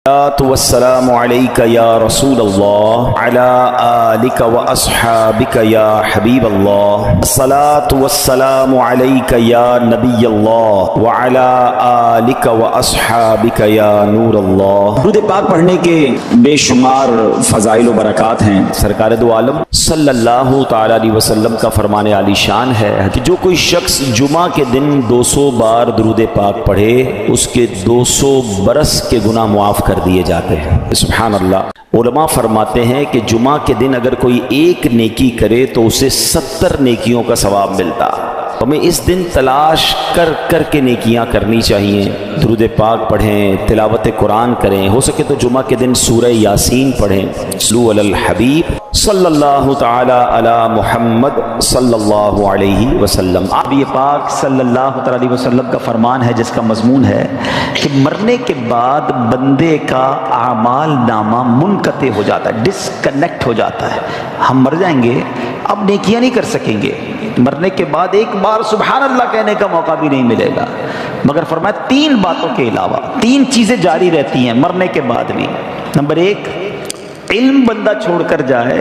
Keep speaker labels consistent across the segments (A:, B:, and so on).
A: والسلام عليك يا رسول الله على آلك وأصحابك يا حبيب الله الصلاة والسلام عليك يا نبي الله وعلى آلك وأصحابك يا نور الله۔
B: درود پاک پڑھنے کے بے شمار فضائل و برکات ہیں۔
A: سرکار دو عالم صلی اللہ تعالی علیہ وسلم کا فرمان عالی شان ہے کہ جو کوئی شخص جمعہ کے دن 200 بار درود پاک پڑھے اس کے 200 برس کے گناہ معاف کر دیے جاتے ہیں۔ سبحان اللہ۔ علماء فرماتے ہیں کہ جمعہ کے دن اگر کوئی ایک نیکی کرے تو اسے 70 نیکیوں کا ثواب ملتا۔ ہمیں اس دن تلاش کر کے نیکیاں کرنی چاہیے، درود پاک پڑھیں، تلاوت قرآن کریں، ہو سکے تو جمعہ کے دن سورہ یاسین پڑھیں۔ صلو علی الحبیب صلی اللہ تعالی علی محمد صلی اللہ علیہ وسلم۔
B: نبی پاک صلی اللہ تعالی علیہ وسلم کا فرمان ہے جس کا مضمون ہے کہ مرنے کے بعد بندے کا اعمال نامہ منقطع ہو جاتا ہے، ڈسکنیکٹ ہو جاتا ہے۔ ہم مر جائیں گے، اب نیکیاں نہیں کر سکیں گے، مرنے کے بعد ایک بار سبحان اللہ کہنے کا موقع بھی نہیں ملے گا، مگر فرمایا 3 باتوں کے علاوہ 3 چیزیں جاری رہتی ہیں مرنے کے بعد بھی۔ نمبر 1، علم بندہ چھوڑ کر جائے،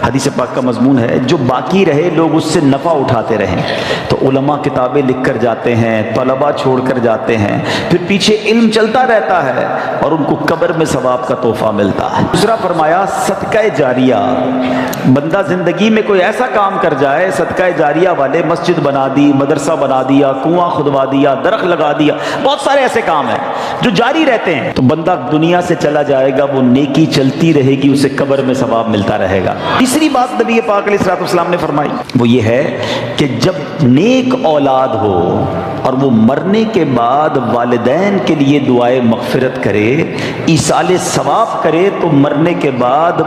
B: حدیث پاک کا مضمون ہے جو باقی رہے لوگ اس سے نفع اٹھاتے رہیں، تو علماء کتابیں لکھ کر جاتے ہیں، طلباء چھوڑ کر جاتے ہیں، پھر پیچھے علم چلتا رہتا ہے اور ان کو قبر میں ثواب کا تحفہ ملتا ہے۔ دوسرا فرمایا صدقہ جاریہ، بندہ زندگی میں کوئی ایسا کام کر جائے، صدقہ جاریہ والے مسجد بنا دی، مدرسہ بنا دیا، کنواں کھدوا دیا، درخت لگا دیا، بہت سارے ایسے کام ہیں جو جاری رہتے ہیں، تو بندہ دنیا سے چلا جائے گا، وہ نیکی چلتی رہے گی، اسے قبر میں ثواب ملتا رہے گا۔ تیسری بات نبی پاک علیہ السلام نے فرمائی وہ یہ ہے کہ جب نیک اولاد ہو اور وہ مرنے کے بعد والدین کے لیے دعائے مغفرت کرے، ایصال ثواب کرے، تو مرنے کے بعد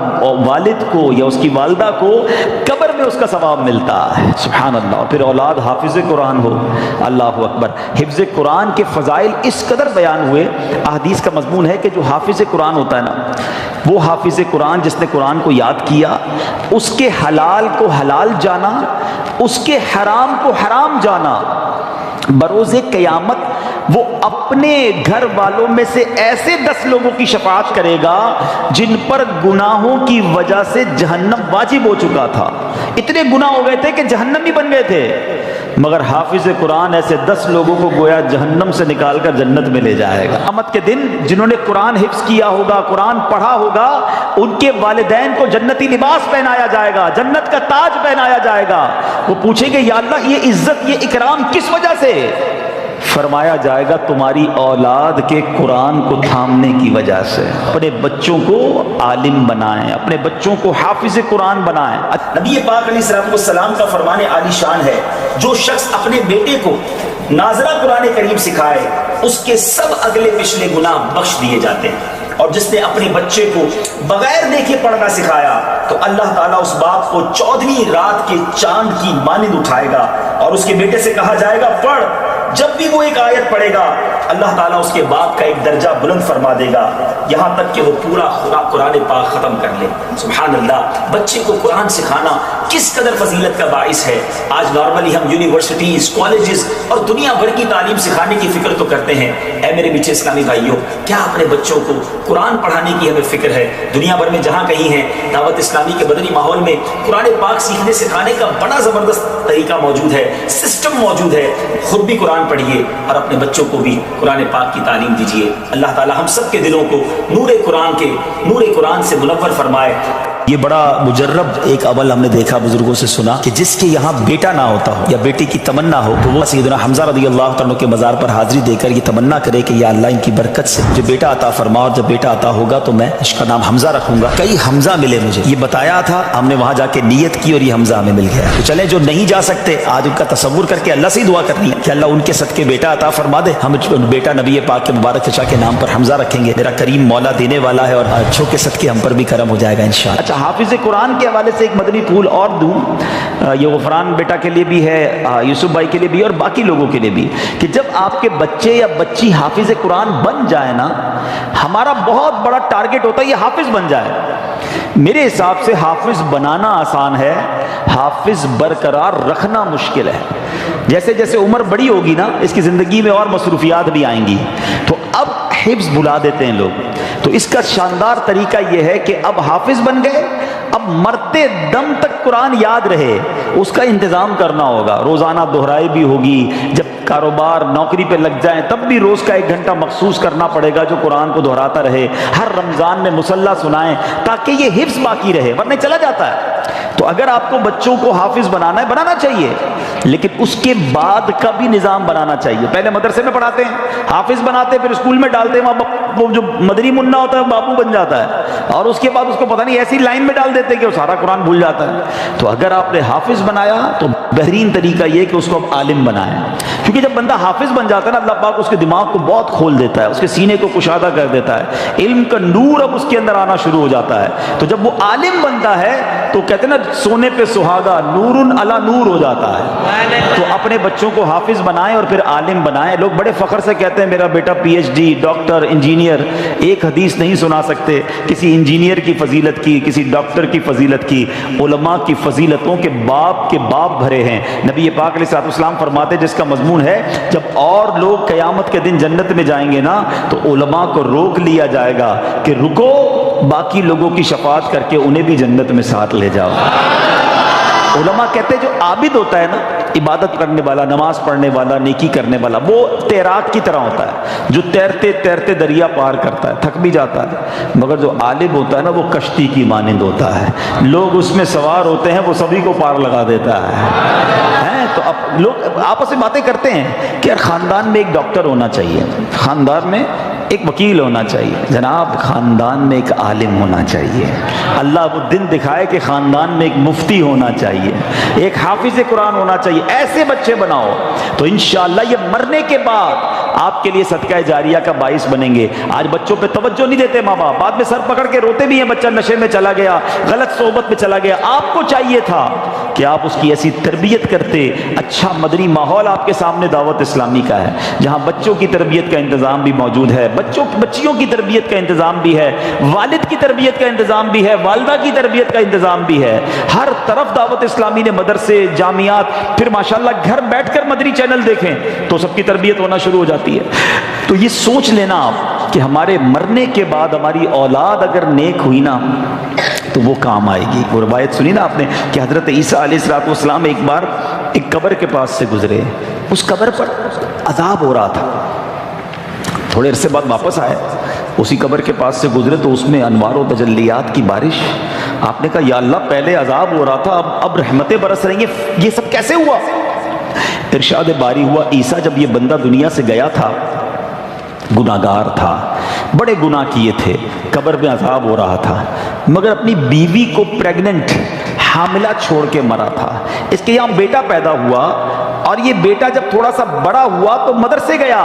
B: والد کو یا اس کی والدہ کو قبر میں اس کا ثواب ملتا ہے۔ سبحان اللہ۔ پھر اولاد حافظ قرآن ہو، اللہ اکبر۔ حفظ قرآن کے فضائل اس قدر بیان ہوئے، احادیث کا مضمون ہے کہ جو حافظ قرآن ہوتا ہے نا، وہ حافظ قرآن جس نے قرآن کو یاد کیا، اس کے حلال کو حلال جانا، اس کے حرام کو حرام جانا، بروز قیامت وہ اپنے گھر والوں میں سے ایسے 10 لوگوں کی شفاعت کرے گا جن پر گناہوں کی وجہ سے جہنم واجب ہو چکا تھا، اتنے گناہ ہو گئے تھے کہ جہنمی بن گئے تھے، مگر حافظ قرآن ایسے 10 لوگوں کو گویا جہنم سے نکال کر جنت میں لے جائے گا۔ قیامت کے دن جنہوں نے قرآن حفظ کیا ہوگا، قرآن پڑھا ہوگا، ان کے والدین کو جنتی لباس پہنایا جائے گا، جنت کا تاج پہنایا جائے گا۔ وہ پوچھیں گے یا اللہ یہ عزت، یہ اکرام کس وجہ سے؟ فرمایا جائے گا تمہاری اولاد کے قرآن کو تھامنے کی وجہ سے۔ اپنے بچوں کو عالم بنائیں، اپنے بچوں کو حافظ قرآن بنائیں۔
C: نبی پاک علیہ السلام کا فرمان عالی شان ہے جو شخص اپنے بیٹے کو ناظرہ قرآن کریم سکھائے اس کے سب اگلے پچھلے گناہ بخش دیے جاتے ہیں، اور جس نے اپنے بچے کو بغیر دیکھے پڑھنا سکھایا تو اللہ تعالیٰ اس باپ کو 14ویں رات کے چاند کی مانند اٹھائے گا اور اس کے بیٹے سے کہا جائے گا پڑھ، جب بھی وہ ایک آیت پڑھے گا اللہ تعالیٰ اس کے باپ کا ایک درجہ بلند فرما دے گا، یہاں تک کہ وہ پورا قرآن پاک ختم کر لے۔ سبحان اللہ۔ بچے کو قرآن سکھانا کس قدر فضیلت کا باعث ہے۔ آج نارملی ہم یونیورسٹیز، کالجز اور دنیا بھر کی تعلیم سکھانے کی فکر تو کرتے ہیں، اے میرے میٹھے اسلامی بھائیوں، کیا اپنے بچوں کو قرآن پڑھانے کی ہمیں فکر ہے؟ دنیا بھر میں جہاں کہیں ہیں دعوت اسلامی کے مدنی ماحول میں قرآن پاک سیکھنے سکھانے کا بڑا زبردست طریقہ موجود ہے، سسٹم موجود ہے۔ خود بھی قرآن پڑھیے اور اپنے بچوں کو بھی قرآن پاک کی تعلیم دیجیے۔ اللہ تعالی ہم سب کے دلوں کو نور قرآن سے منور فرمائے۔
B: یہ بڑا مجرب ایک عمل ہم نے دیکھا، بزرگوں سے سنا کہ جس کے یہاں بیٹا نہ ہوتا ہو یا بیٹی کی تمنا ہو تو وہ سیدنا حمزہ رضی اللہ تعالیٰ کے مزار پر حاضری دے کر یہ تمنا کرے کہ یا اللہ ان کی برکت سے مجھے بیٹا عطا فرما، اور جب بیٹا عطا ہوگا تو میں اس کا نام حمزہ رکھوں گا۔ کئی حمزہ ملے مجھے، یہ بتایا تھا، ہم نے وہاں جا کے نیت کی اور یہ حمزہ ہمیں مل گیا۔ تو چلیں جو نہیں جا سکتے آج ان کا تصور کر کے اللہ سے دعا کرنی ہے کہ اللہ ان کے صدقے بیٹا عطا فرما دے، ہم بیٹا نبی پاک کے مبارک چچا کے نام پر حمزہ رکھیں گے۔ میرا کریم مولا دینے والا ہے اور اچھوں کے صدقے ہم پر بھی کرم ہو جائے گا انشاءاللہ۔
A: اچھا، حافظ قرآن کے حوالے سے ایک مدنی پھول اور دوں، یہ غفران بیٹا کے لیے بھی ہے، یوسف بھائی کے لیے بھی اور باقی لوگوں کے لیے بھی، کہ جب آپ کے بچے یا بچی حافظ قرآن بن جائے نا، ہمارا بہت بڑا ٹارگٹ ہوتا ہے یہ حافظ بن جائے۔ میرے حساب سے حافظ بنانا آسان ہے، حافظ برقرار رکھنا مشکل ہے۔ جیسے جیسے عمر بڑی ہوگی نا، اس کی زندگی میں اور مصروفیات بھی آئیں گی، تو اب حفظ بھلا دیتے ہیں لوگ،
B: تو اس کا شاندار طریقہ یہ ہے کہ اب حافظ بن گئے، اب مرتے دم تک قرآن یاد رہے اس کا انتظام کرنا ہوگا، روزانہ دہرائی بھی ہوگی، جب کاروبار نوکری پہ لگ جائیں تب بھی روز کا 1 گھنٹہ مخصوص کرنا پڑے گا جو قرآن کو دہراتا رہے، ہر رمضان میں مصلی سنائیں تاکہ یہ حفظ باقی رہے، ورنہ چلا جاتا ہے۔ تو اگر آپ کو بچوں کو حافظ بنانا ہے بنانا چاہیے، لیکن اس کے بعد کا بھی نظام بنانا چاہیے۔ پہلے مدرسے میں پڑھاتے ہیں، حافظ بناتے ہیں، پھر اسکول میں ڈالتے ہیں، وہ جو مدری منا ہوتا ہے باپو بن جاتا ہے، اور اس کے بعد اس کو پتہ نہیں ایسی لائن میں ڈال دیتے ہیں کہ وہ سارا قرآن بھول جاتا ہے۔ تو اگر آپ نے حافظ بنایا تو بہترین طریقہ یہ کہ اس کو اب عالم بنائیں، کیونکہ جب بندہ حافظ بن جاتا ہے نا اللہ پاک اس کے دماغ کو بہت کھول دیتا ہے، اس کے سینے کو کشادہ کر دیتا ہے، علم کا نور اب اس کے اندر آنا شروع ہو جاتا ہے۔ تو جب وہ عالم بنتا ہے تو کہتے ہیں نا سونے پہ سہاگا، نور علی نور ہو جاتا ہے۔ تو اپنے بچوں کو حافظ بنائیں اور پھر عالم بنائیں۔ لوگ بڑے فخر سے کہتے ہیں میرا بیٹا P H D, doctor, engineer, ایک حدیث نہیں سنا سکتے کسی انجینئر کی فضیلت کی، کسی ڈاکٹر کی فضیلت کی۔ علماء کی فضیلتوں کے باپ بھرے ہیں۔ نبی پاک علیہ الصلوۃ والسلام فرماتے جس کا مضمون ہے جب اور لوگ قیامت کے دن جنت میں جائیں گے نا تو علماء کو روک لیا جائے گا کہ رکو، باقی لوگوں کی شفاعت کر کے انہیں بھی جنت میں ساتھ لے جاؤ۔ علماء کہتے ہیں جو عابد ہوتا ہے نا، عبادت کرنے والا، نماز پڑھنے والا، نیکی کرنے والا، وہ تیراک کی طرح ہوتا ہے جو تیرتے تیرتے دریا پار کرتا ہے، تھک بھی جاتا ہے، مگر جو عالم ہوتا ہے نا وہ کشتی کی مانند ہوتا ہے، لوگ اس میں سوار ہوتے ہیں وہ سبھی کو پار لگا دیتا ہے۔ تو اب لوگ آپس میں باتیں کرتے ہیں کہ یار خاندان میں ایک ڈاکٹر ہونا چاہیے، خاندان میں ایک وکیل ہونا چاہیے، جناب خاندان میں ایک عالم ہونا چاہیے، اللہ وہ دن دکھائے کہ خاندان میں ایک مفتی ہونا چاہیے، ایک حافظ قرآن ہونا چاہیے۔ ایسے بچے بناؤ تو انشاءاللہ یہ مرنے کے بعد آپ کے لیے صدقہ جاریہ کا باعث بنیں گے۔ آج بچوں پہ توجہ نہیں دیتے ماں باپ، بعد میں سر پکڑ کے روتے بھی ہیں بچہ نشے میں چلا گیا، غلط صحبت میں چلا گیا۔ آپ کو چاہیے تھا کہ آپ اس کی ایسی تربیت کرتے، اچھا مدنی ماحول آپ کے سامنے دعوت اسلامی کا ہے جہاں بچوں کی تربیت کا انتظام بھی موجود ہے، بچیوں کی تربیت کا انتظام بھی ہے، والد کی تربیت کا انتظام بھی ہے، والدہ کی تربیت کا انتظام بھی ہے۔ ہر طرف دعوت اسلامی نے مدرسے، جامعات، پھر ماشاءاللہ گھر بیٹھ کر مدنی چینل دیکھیں تو سب کی تربیت ہونا شروع ہو جاتی ہے۔ تو یہ سوچ لینا آپ کہ ہمارے مرنے کے بعد ہماری اولاد اگر نیک ہوئی نا تو وہ کام آئے گی۔ وہ روایت سنی نا آپ نے کہ حضرت عیسیٰ علیہ السلام ایک بار ایک قبر کے پاس سے گزرے، اس قبر پر عذاب ہو رہا تھا، تھوڑے عرصے بعد واپس آئے، اسی قبر کے پاس سے گزرے تو اس میں انوار و تجلیات کی بارش۔ آپ نے کہا یا اللہ پہلے عذاب ہو رہا تھا اب رحمتیں برس رہی ہیں، یہ سب کیسے ہوا؟ ارشاد باری ہوا عیسیٰ جب یہ بندہ دنیا سے گیا تھا گناہگار تھا، بڑے گناہ کیے تھے، قبر میں عذاب ہو رہا تھا، مگر اپنی بیوی کو پریگننٹ حاملہ چھوڑ کے مرا تھا۔ اس کے یہاں بیٹا پیدا ہوا اور یہ بیٹا جب تھوڑا سا بڑا ہوا تو مدرسے گیا،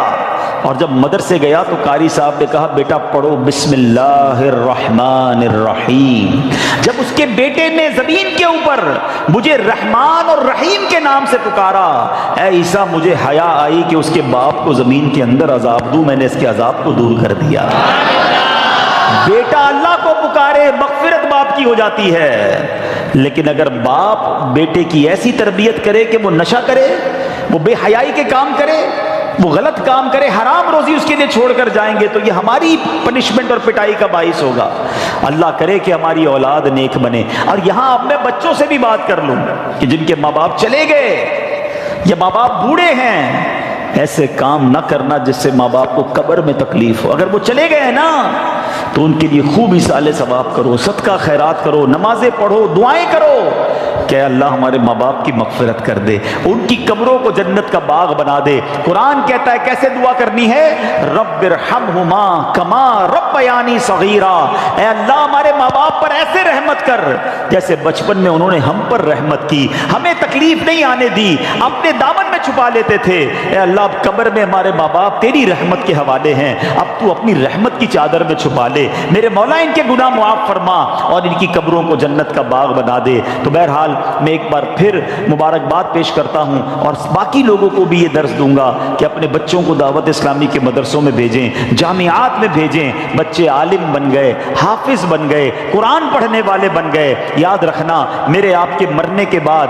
B: اور جب مدرسے گیا تو قاری صاحب نے کہا بیٹا پڑھو بسم اللہ الرحمن الرحیم۔ جب اس کے بیٹے نے زمین کے اوپر مجھے رحمان اور رحیم کے نام سے پکارا، اے عیسیٰ مجھے حیا آئی کہ اس کے باپ کو زمین کے اندر عذاب دوں، میں نے اس کے عذاب کو دور کر دیا۔ بیٹا اللہ کو پکارے مغفرت باپ کی ہو جاتی ہے، لیکن اگر باپ بیٹے کی ایسی تربیت کرے کہ وہ نشہ کرے، وہ بے حیائی کے کام کرے، وہ غلط کام کرے، حرام روزی اس کے لیے چھوڑ کر جائیں گے تو یہ ہماری پنشمنٹ اور پٹائی کا باعث ہوگا۔ اللہ کرے کہ ہماری اولاد نیک بنے۔ اور یہاں اب میں بچوں سے بھی بات کر لوں کہ جن کے ماں باپ چلے گئے یا ماں باپ بوڑھے ہیں، ایسے کام نہ کرنا جس سے ماں باپ کو قبر میں تکلیف ہو۔ اگر وہ چلے گئے نا تو ان کے لیے خوب ایصال ثواب کرو، صدقہ خیرات کرو، نمازیں پڑھو، دعائیں کرو کہ اللہ ہمارے ماں باپ کی مغفرت کر دے، ان کی قبروں کو جنت کا باغ بنا دے۔ قرآن کہتا ہے کیسے دعا کرنی ہے؟ رب ارحمہما کما ربیانی صغیرا، اے اللہ ہمارے ماں باپ پر ایسے رحمت کر جیسے بچپن میں انہوں نے ہم پر رحمت کی، ہمیں تکلیف نہیں آنے دی، اپنے دامن میں چھپا لیتے تھے۔ اے اللہ اب قبر میں ہمارے ماں باپ تیری رحمت کے حوالے ہیں، اب تو اپنی رحمت کی چادر میں چھپا لے، میرے مولا ان کے گناہ معاف فرما اور ان کی قبروں کو جنت کا باغ بنا دے۔ تو بہرحال میں ایک بار پھر مبارکباد پیش کرتا ہوں اور باقی لوگوں کو بھی یہ درس دوں گا کہ اپنے بچوں کو دعوت اسلامی کے مدرسوں میں بھیجیں، جامعات میں بھیجیں، بچے عالم بن گئے، حافظ بن گئے، قرآن پڑھنے والے بن گئے۔ یاد رکھنا میرے آپ کے مرنے کے بعد